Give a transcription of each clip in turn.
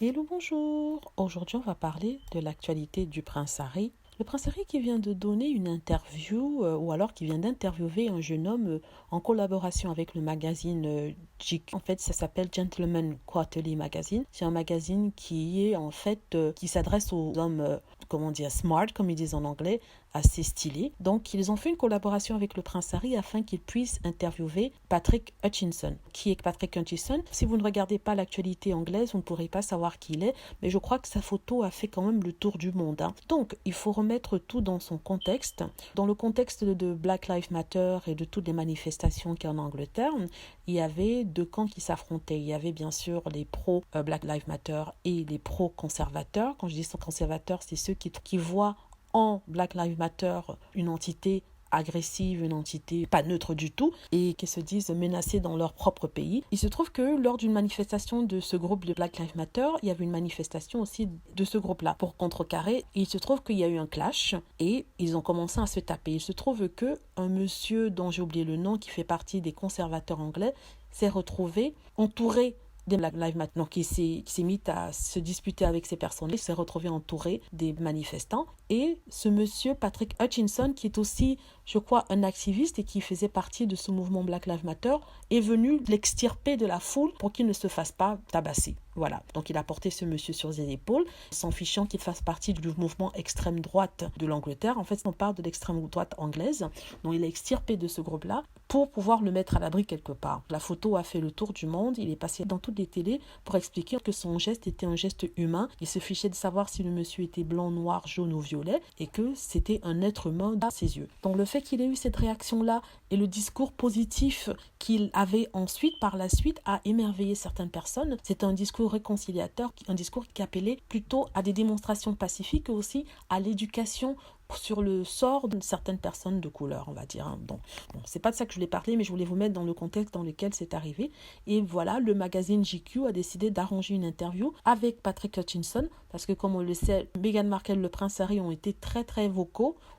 Hello, bonjour. Aujourd'hui, on va parler de l'actualité du prince Harry. Le prince Harry qui vient de donner une interview ou alors qui vient d'interviewer un jeune homme en collaboration avec le magazine GQ. En fait, ça s'appelle Gentleman Quarterly Magazine. C'est un magazine qui est qui s'adresse aux hommes, smart, comme ils disent en anglais, assez stylés. Donc, ils ont fait une collaboration avec le prince Harry afin qu'il puisse interviewer Patrick Hutchinson. Qui est Patrick Hutchinson? Si vous ne regardez pas l'actualité anglaise, vous ne pourrez pas savoir qui il est, mais je crois que sa photo a fait quand même le tour du monde. Donc, il faut remettre tout dans son contexte. Dans le contexte de Black Lives Matter et de toutes les manifestations qu'il y a en Angleterre, il y avait deux camps qui s'affrontaient. Il y avait bien sûr les pro-Black Lives Matter et les pro-conservateurs. Quand je dis conservateurs, c'est ceux qui voient en Black Lives Matter une entité agressive, une entité pas neutre du tout et qui se disent menacés dans leur propre pays. Il se trouve que lors d'une manifestation de ce groupe de Black Lives Matter, il y avait une manifestation aussi de ce groupe-là pour contrecarrer. Et il se trouve qu'il y a eu un clash et ils ont commencé à se taper. Il se trouve que un monsieur dont j'ai oublié le nom, qui fait partie des conservateurs anglais, s'est retrouvé entouré des Black Lives Matter. Donc, il s'est mis à se disputer avec ces personnes. Il s'est retrouvé entouré des manifestants. Et ce monsieur, Patrick Hutchinson, qui est aussi, je crois, un activiste et qui faisait partie de ce mouvement Black Lives Matter, est venu l'extirper de la foule pour qu'il ne se fasse pas tabasser. Voilà. Donc, il a porté ce monsieur sur ses épaules, s'en fichant qu'il fasse partie du mouvement extrême droite de l'Angleterre. En fait, on parle de l'extrême droite anglaise. Donc, il a extirpé de ce groupe-là pour pouvoir le mettre à l'abri quelque part. La photo a fait le tour du monde. Il est passé dans toutes les télés pour expliquer que son geste était un geste humain. Il se fichait de savoir si le monsieur était blanc, noir, jaune ou violet et que c'était un être humain à ses yeux. Donc, le fait qu'il ait eu cette réaction-là et le discours positif qu'il avait ensuite, par la suite, a émerveillé certaines personnes. C'est un discours réconciliateur, un discours qui appelait plutôt à des démonstrations pacifiques et aussi à l'éducation sur le sort de certaines personnes de couleur, on va dire. Donc, c'est pas de ça que je voulais parler, mais je voulais vous mettre dans le contexte dans lequel c'est arrivé. Et voilà, le magazine GQ a décidé d'arranger une interview avec Patrick Hutchinson, parce que comme on le sait, Meghan Markle, le prince Harry ont été très très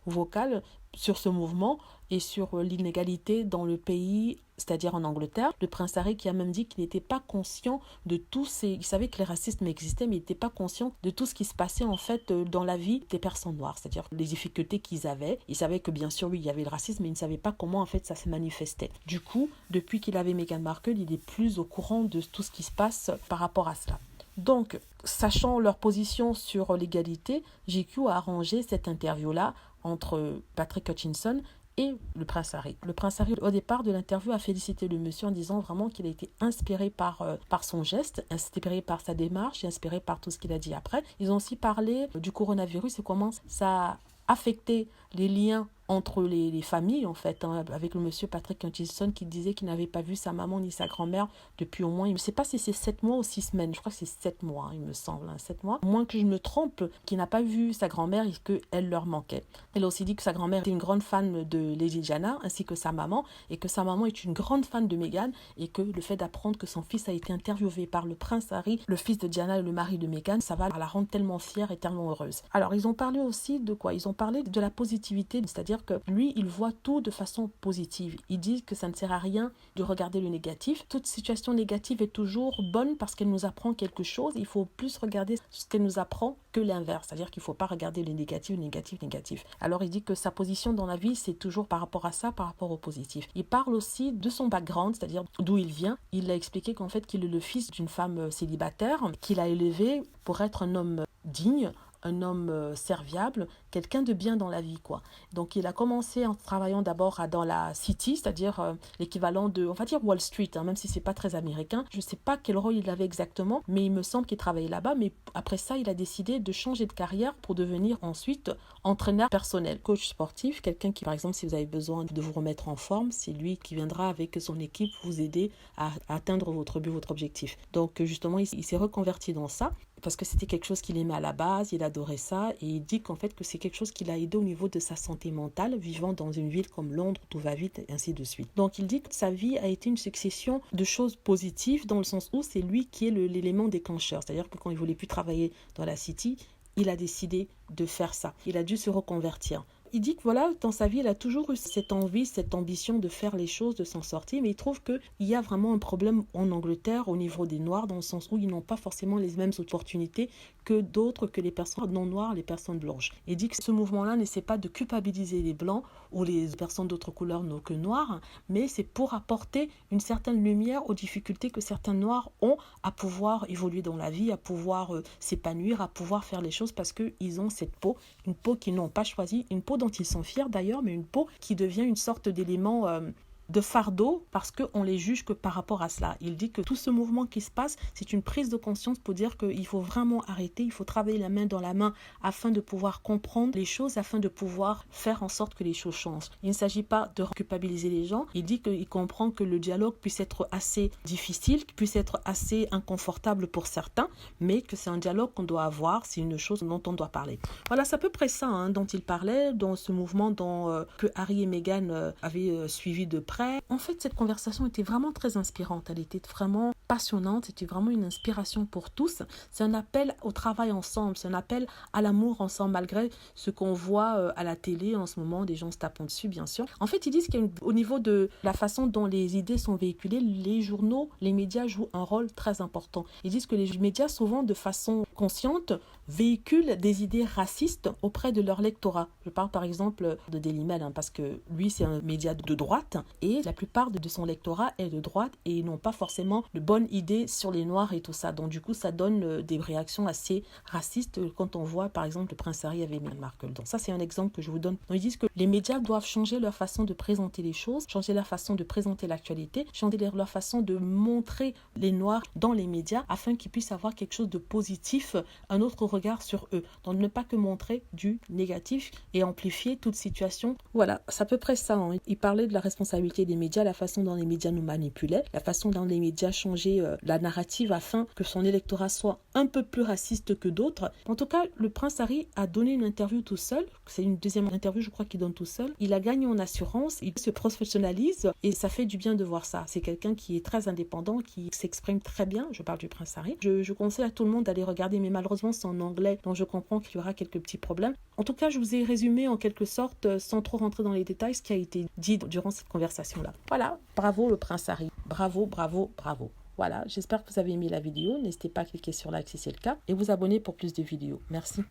vocales sur ce mouvement et sur l'inégalité dans le pays, c'est-à-dire en Angleterre. Le prince Harry qui a même dit qu'il n'était pas conscient de tout ces... Il savait que les racismes existaient, mais il n'était pas conscient de tout ce qui se passait en fait dans la vie des personnes noires, c'est-à-dire les difficultés qu'ils avaient. Il savait que bien sûr, oui, il y avait le racisme, mais il ne savait pas comment en fait ça se manifestait. Du coup, depuis qu'il avait Meghan Markle, il est plus au courant de tout ce qui se passe par rapport à cela. Donc, sachant leur position sur l'égalité, GQ a arrangé cette interview-là entre Patrick Hutchinson et le prince Harry. Le prince Harry, au départ de l'interview, a félicité le monsieur en disant vraiment qu'il a été inspiré par son geste, inspiré par sa démarche et inspiré par tout ce qu'il a dit après. Ils ont aussi parlé du coronavirus et comment ça a affecté les liens entre les familles, en fait, avec le monsieur Patrick Hutchinson qui disait qu'il n'avait pas vu sa maman ni sa grand-mère depuis au moins, je ne sais pas si c'est 7 mois ou 6 semaines, je crois que c'est 7 mois, il me semble, 7 mois. Moins que je me trompe, qu'il n'a pas vu sa grand-mère et qu'elle leur manquait. Elle a aussi dit que sa grand-mère était une grande fan de Lady Diana, ainsi que sa maman, et que sa maman est une grande fan de Meghan, et que le fait d'apprendre que son fils a été interviewé par le prince Harry, le fils de Diana et le mari de Meghan, ça va la rendre tellement fière et tellement heureuse. Alors, ils ont parlé aussi de quoi? Ils ont parlé de la positivité, c'est-à-dire que lui, il voit tout de façon positive. Il dit que ça ne sert à rien de regarder le négatif. Toute situation négative est toujours bonne parce qu'elle nous apprend quelque chose. Il faut plus regarder ce qu'elle nous apprend que l'inverse. C'est-à-dire qu'il ne faut pas regarder le négatif, négatif. Alors, il dit que sa position dans la vie, c'est toujours par rapport à ça, par rapport au positif. Il parle aussi de son background, c'est-à-dire d'où il vient. Il a expliqué qu'en fait, qu'il est le fils d'une femme célibataire, qu'il a élevé pour être un homme digne, un homme serviable, quelqu'un de bien dans la vie, quoi. Donc, il a commencé en travaillant d'abord dans la City, c'est-à-dire l'équivalent de, on va dire Wall Street, même si c'est pas très américain. Je sais pas quel rôle il avait exactement, mais il me semble qu'il travaillait là-bas. Mais après ça, il a décidé de changer de carrière pour devenir ensuite entraîneur personnel, coach sportif, quelqu'un qui, par exemple, si vous avez besoin de vous remettre en forme, c'est lui qui viendra avec son équipe vous aider à atteindre votre but, votre objectif. Donc, justement, il s'est reconverti dans ça parce que c'était quelque chose qu'il aimait à la base, il adorait ça, et il dit qu'en fait que c'est quelque chose qui l'a aidé au niveau de sa santé mentale, vivant dans une ville comme Londres, tout va vite, et ainsi de suite. Donc il dit que sa vie a été une succession de choses positives, dans le sens où c'est lui qui est l'élément déclencheur, c'est-à-dire que quand il voulait plus travailler dans la City, il a décidé de faire ça. Il a dû se reconvertir. il dit que voilà, dans sa vie, il a toujours eu cette envie, cette ambition de faire les choses, de s'en sortir, mais il trouve qu'il y a vraiment un problème en Angleterre au niveau des Noirs, dans le sens où ils n'ont pas forcément les mêmes opportunités que d'autres, que les personnes non noires, les personnes blanches. Il dit que ce mouvement-là n'essaie pas de culpabiliser les Blancs ou les personnes d'autres couleurs que noires, mais c'est pour apporter une certaine lumière aux difficultés que certains Noirs ont à pouvoir évoluer dans la vie, à pouvoir s'épanouir, à pouvoir faire les choses parce qu'ils ont cette peau, une peau qu'ils n'ont pas choisie, une peau dont ils sont fiers d'ailleurs, mais une peau qui devient une sorte d'élément de fardeau parce qu'on les juge que par rapport à cela. Il dit que tout ce mouvement qui se passe, c'est une prise de conscience pour dire qu'il faut vraiment arrêter, il faut travailler la main dans la main afin de pouvoir comprendre les choses, afin de pouvoir faire en sorte que les choses changent. Il ne s'agit pas de culpabiliser les gens. Il dit qu'il comprend que le dialogue puisse être assez difficile, qu'il puisse être assez inconfortable pour certains, mais que c'est un dialogue qu'on doit avoir, c'est une chose dont on doit parler. Voilà, c'est à peu près ça dont il parlait, dans ce mouvement que Harry et Meghan avaient suivi de près. En fait, cette conversation était vraiment très inspirante. Elle était vraiment passionnante. C'était vraiment une inspiration pour tous. C'est un appel au travail ensemble. C'est un appel à l'amour ensemble, malgré ce qu'on voit à la télé en ce moment. Des gens se tapant dessus, bien sûr. En fait, ils disent qu'au niveau de la façon dont les idées sont véhiculées, les journaux, les médias jouent un rôle très important. Ils disent que les médias, souvent de façon consciente, véhiculent des idées racistes auprès de leur lectorat. Je parle par exemple de Daily Mail, parce que lui, c'est un média de droite et la plupart de son lectorat est de droite et ils n'ont pas forcément de bonnes idées sur les Noirs et tout ça. Donc du coup, ça donne des réactions assez racistes quand on voit par exemple le prince Harry avec Meghan Markle. Donc ça, c'est un exemple que je vous donne. Donc, ils disent que les médias doivent changer leur façon de présenter les choses, changer leur façon de présenter l'actualité, changer leur façon de montrer les Noirs dans les médias afin qu'ils puissent avoir quelque chose de positif, un autre regard sur eux. Donc ne pas que montrer du négatif et amplifier toute situation. Voilà, c'est à peu près ça. Il parlait de la responsabilité des médias, la façon dont les médias nous manipulaient, la façon dont les médias changeaient la narrative afin que son électorat soit un peu plus raciste que d'autres. En tout cas, le prince Harry a donné une interview tout seul. C'est une deuxième interview, je crois, qu'il donne tout seul. Il a gagné en assurance, il se professionnalise et ça fait du bien de voir ça. C'est quelqu'un qui est très indépendant, qui s'exprime très bien. Je parle du prince Harry. Je conseille à tout le monde d'aller regarder, mais malheureusement, c'est en anglais, donc je comprends qu'il y aura quelques petits problèmes. En tout cas, je vous ai résumé en quelque sorte, sans trop rentrer dans les détails, ce qui a été dit durant cette conversation-là. Voilà, bravo le prince Harry. Bravo, bravo, bravo. Voilà, j'espère que vous avez aimé la vidéo. N'hésitez pas à cliquer sur like si c'est le cas et vous abonner pour plus de vidéos. Merci.